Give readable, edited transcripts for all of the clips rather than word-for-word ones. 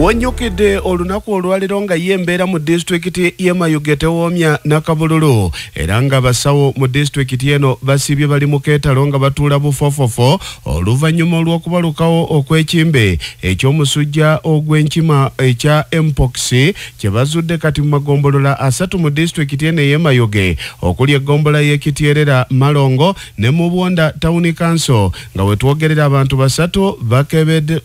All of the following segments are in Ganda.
Wanyukide olunaku olwaliro nga yembeera mu district ye Mayuge tewoomya Nakabululu era nga basawo mu district eno basibye bali mu keetalo nga batuula bufofofo oluvannyuma olw'okubalukawo okw'ekimbe eky'omusujja ogw'enkima ekya mpox kye bazudde kati mu magombolola asatu mu district eno ye Mayuge okuli egombola y'Ekityerera Malongo ne mu Bwonda Town Council nga wetwogerera abantu basatu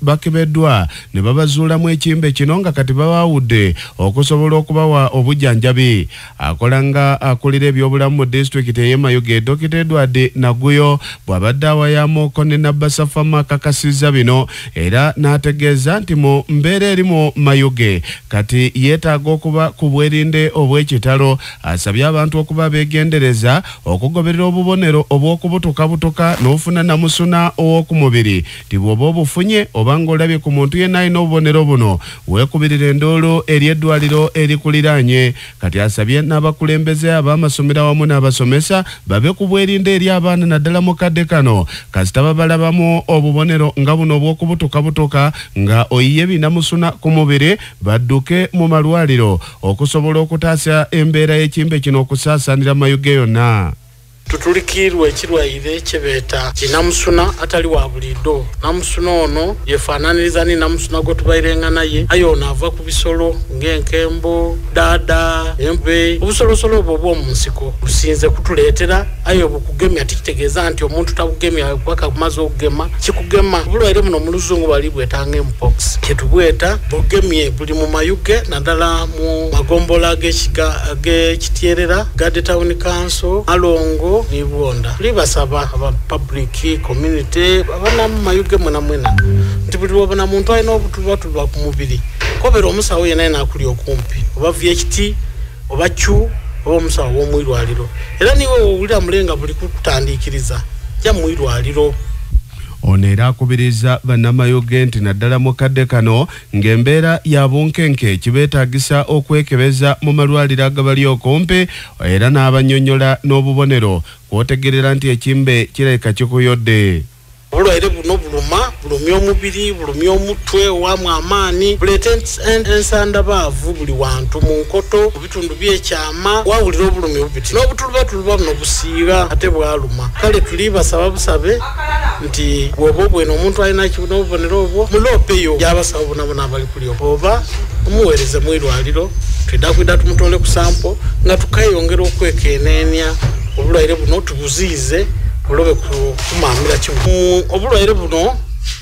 bakebeddwa ne babazuulamu ekimbe kino nga kati babawudde okusobola okubawa obujjanjabi. Akolanga akulira ebyobulamu mu district ye Mayuge Dr. Edward Naguyo bw'abadde awayamuko ne Nabbasafama kakasizza bino era n'ategeeza nti mu mbeera eri mu Mayuge kati yeetaaga okuba ku bwerinde obw'ekitalo. Asabye abantu okuba beegendereza okugoberera obubonero obw'okubutukabutuka n'ofuna namusuna ow'okumubiri ti bw'oba obufunye oba ng'olabye ku muntu yenna alina obubonero buno weekubirira endoolo eri eddwaliro erikuliraanye. Kati asabye n'abakulembeze ab'amasomero awamu n'abasomesa babe ku bwerinde eri abaana naddala mu kadde kano kasita babalabamu obubonero nga buno obw'okubutukabutuka nga oyiye binamusuna ku mubiri badduke mu malwaliro okusobola okutaasa embeera y'ekimbe kino okusaasaanira Mayuge yonna. Tutulikirwa ekirwaire kyebeeta kinamusuna atali wa bulido. Namusuna ono yefaananiriza ni namusuna gwe tubayirenga naye ayona ava ku bisolo ng'enkembo, dada, empe. Obusolosolo obwo obw'omu nsiko businze kutuleetera ayo bukugemya tikitegeeza nti omuntu tabugemya paka kumaze okugema kikugema. Obulwaire buno mu luzungu bali bwetanga mpox kyetubweta bugemye buli mu Mayuge naddala mu magombola g'Ekityerera, Gade Town Council, Malongo ni Bwonda. Libasaba aba public community abana mu Mayuge mwena nti buli wabona muntu alina obutulwa ku mubiri kobera omusawo yenna nakuli okumpi oba VHT oba CHU oba omusawo w'omwirwaliro era niwe owulira mulenga buli kutandikiriza ja mwirwaliro. Ono era akubiriza bannamayuge nti naddala mu kadde kano ng'embeera ya bunkenke kibeetaagisa okwekebeza mu malwaliro agabali okumpi era n'abannyonnyola n'obubonero kwotegerera nti ekimbe kirabika kikuyodde. Obulwaire buno bulumya omubiri, bulumya omutwe, wamu amaani, buleeta ensandabaavu buli wantu mu nkoto, mu bitundu by'ekyama, wawulira obulumi bubiti. N'obutulubatuluba buno busiiga ate bwaluma. Kale tuli basaba busabe nti bw'oba obwene omuntu alina n'obubonero obwo muloopeyo gy'abasaba bonabona abali kuli oba umuweereze mu irwaliro twidda tumutwale ku sampo nga tukayongera okwekenneenya obulwaire buno tubuziize bulobe kumamira kimu. Obulwaire buno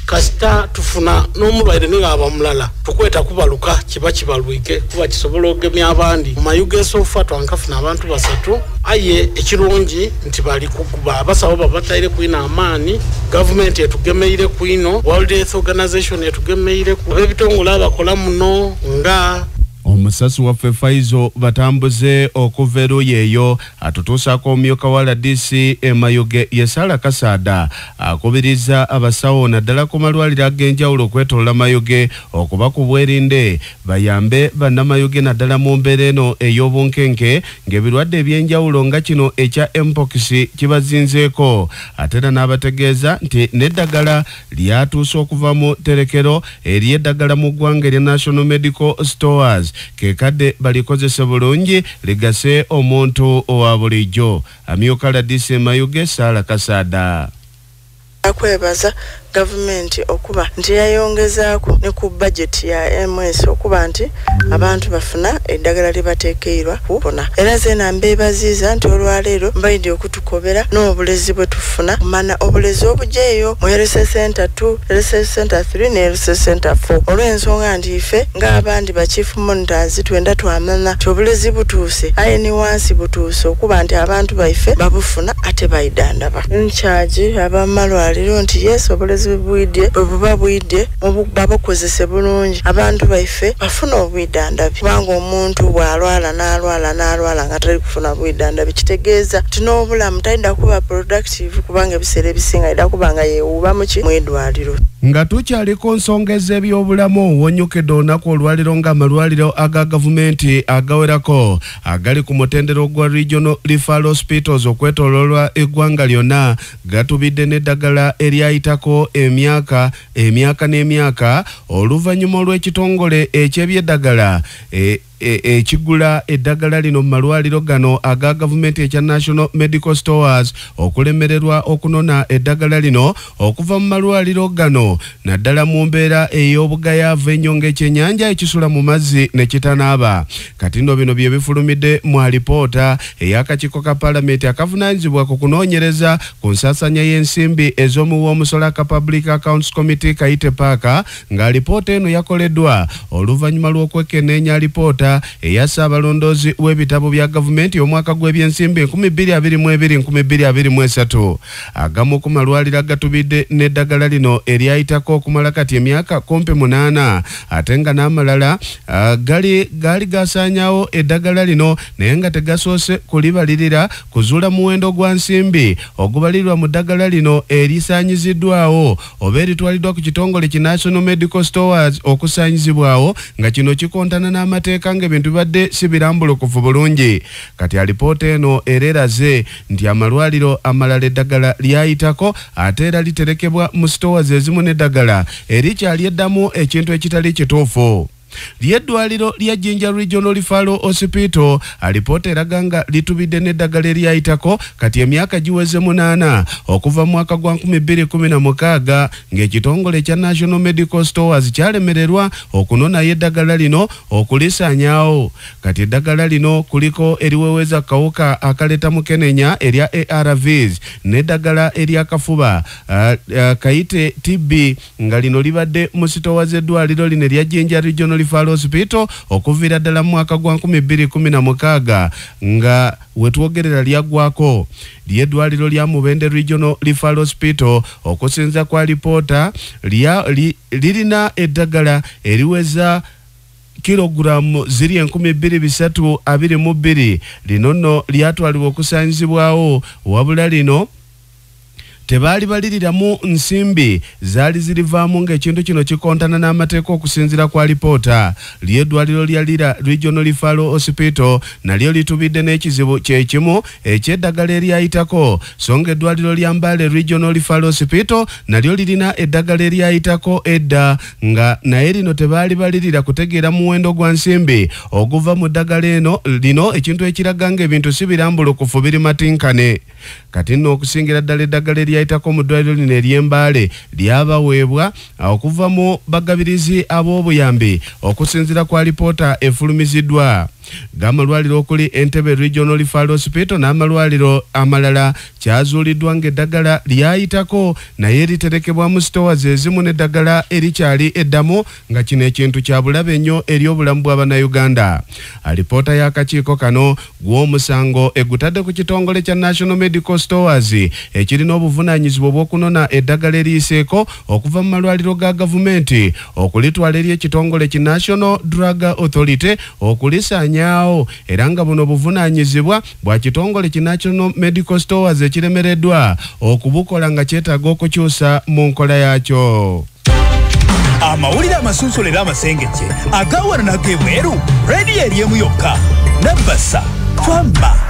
kasita tufuna n'omulwaire niga abamulala tukweta kubaluka kiba kibalwike kuba kisobola okugemya abandi. Mu Mayuge sofa twankafuna abantu basatu aye ekirungi nti bali kukuba abasawo babataire kuina amaani gavumenti etugemeire kuino World Health Organization etugemeire ku ebitongole abakola muno nga omusasi waffe Faizo batambuze okuva eruyeeyo atutuusaako omumyuka wa RDC e Mayuge Yesala Kasada akubiriza abasawo naddala ku malwaliro ag'enjawulo okwetolola Mayuge okuba ku bwerinde bayambe bannamayuge naddala mu mbeera eno ey'obunkenke ng'ebirwadde eby'enjawulo nga kino ekya mpox kibazinzeeko. Ate era n'abategeeza nti n'eddagala lyatuuse okuva mu terekero ery'eddagala mu ggwanga erya National Medical Stores kekadde balikozese bulungi ligase omuntu owa bulijjo. Amyuka RDC Mayuge Sala Kasada akwebaza gavumenti okuba nti yayongezaako ne ku budget ya MS okuba nti abantu bafuna eddagala libateekeirwa kupona. Era zena mbebaziza nti olwaleero mbaidde okutukobera n'obulezi bwe tufuna kumana obulezi obujeeyo mu Research Center 2, Research Center 3 ne Research Center 4 olw'ensonga nti ife ng'abandi ba chief monitors twenda twamanya nti obulezi butuuse aye ni wansi butuuse okuba nti abantu baife babufuna ate bayidandaba. Incharge abamalwaliro nti yes obulezi bwidde buba bwidde babukozese bulungi abantu baife bafuna obwidandabi kubanga omuntu bw'alwala n'alwala nga tali kufuna bwidandabi kitegeeza nti n'obulamu talina kuba productive kubanga ebiseera ebisinga alina kuba nga yeewuuba mu eddwaliro. nga tukyaliko nsonga ez'ebyobulamu wonyukedde olunaku olwaliro ng'amalwaliro aga gavumenti agawerako agali ku mutendero gwa Regional Referral Hospitals okwetoololwa eggwanga lyonna gatubidde n'eddagala eryayitako emyaka n'emyaka oluvannyuma olw'ekitongole eky'ebyeddagala ekigula eddagala lino mu malwaliro gano aga gavumenti ekya National Medical Stores okulemererwa okunona eddagala lino okuva mu malwaliro gano naddala mu mbeera ey'obugayaavu ennyo ng'ekyennyanja ekisula mu mazzi ne kitanaaba. Kati nno bino bye bifulumidde mu alipoota ey'akakiiko ka Paalamenti akavunaanyizibwa ku kunoonyereza ku nsaasaanya y'ensimbi ez'omuwa omusola ka Public Accounts Committee Kayite Paaka, nga alipoota eno yakoleddwa oluvannyuma lw'okwekenneenya alipoota eya Ssaabalondoozi w'ebitabo bya gavumenti omwaka gw'ebyensimbi 2022-2023. Agamu ku malwaliro agatubidde n'eddagala lino eryayitako okumala kati emyaka 8 ate nga n'amalala gali gasaanyawo eddagala lino naye nga tegasoose kulibalirira kuzuula muwendo gwa nsimbi ogubalirirwa mu ddagala lino erisaanyiziddwawo oba eritwaliddwa ku kitongole ki National Medical Stores okusaanyizibwawo, nga kino kikontana n'amateeka ng'ebintu bibadde si birambulukufu bulungi. Kati alipoota eno era eraze nti amalwaliro amalala eddagala lyayitako ate era literekebwa mu stores ezimu n'eddagala erikyali eddamu ekintu ekitali kituufu. Lyeddwaliro lya Jinja Regional Referral Hospital alipoota eraga nga litubidde n'eddagala eryayitako kati emyaka giweze 8 okuva mu mwaka gwa 2016 ng'ekitongole kya National Medical Stores kyalemererwa okunonayo eddagala lino okulisaanyaawo. Kati eddagala lino kuliko eriweweeza kawuka akaleta mukenenya erya ARVs n'eddagala eryakafuba Kayite TB, nga lino libadde mu sitowa z'eddwaliro lino erya Jinja Regional Referral Hospital okuviira ddala mu mwaka gwa 2016 nga wetwogerera lyagwako. Lyeddwaliro lya Mubende Regional Referral Hospital okusinza kwa alipoota lirina eddagala eriweza kilogulamu ziri 2322. Lino nno lyatwalibwa okusaanyizibwawo wabula lino tebaali baliriramu nsimbi zaali zirivaamu ng'ekintu kino kikontana n'amateeka okusinziira kwa alipoota. Lyeddwaliro lya Lira Regional Referral Hospital nalyo litubidde n'ekizibu kyekimu eky'eddagala eryayitako, so nga eddwaliro lya Mbale Regional Referral Hospital nalyo lirina eddagala eryayitako edda, nga naye lino tebaali balirira kutegeera muwendo gwa nsimbi oguva mu ddagala eno lino, ekintu ekiraga ng'ebintu si birambulukufu biri matinkane. Kati nno okusingira ddala eddagala eryayitako mu ddwaliro lino ery'Embale lyabaweebwa okuva mu bagabirizi ab'obuyambi okusinziira kwa alipoota efulumiziddwa. G'amalwaliro okuli Entebbe Regional Referral Hospital n'amalwaliro amalala kyazuuliddwa ng'eddagala lyayitako naye literekebwa mu stores ezimu n'eddagala erikyali eddamu, nga kino ekintu kya bulabe nnyo eri obulamu bw'Abannayuganda. Alipoota y'akakiiko kano gw'omusango egutadde ku kitongole kya National Medical Stores ekirina obuvunaanyizibwa obw'okunona eddagala eriyiseeko okuva mu malwaliro ga gavumenti okulitwala eri ekitongole ki National Drug Authority okulisaanya era nga buno buvunaanyizibwa bwa kitongole ki National Medical Stores ekiremereddwa okubukola nga kyetaaga okukyusa mu nkola yaakyo. Amawulire amasunsulera amasengejje agawana n'ag'ebweru, reediyo eri emu yokka, Nabbasa Twamba.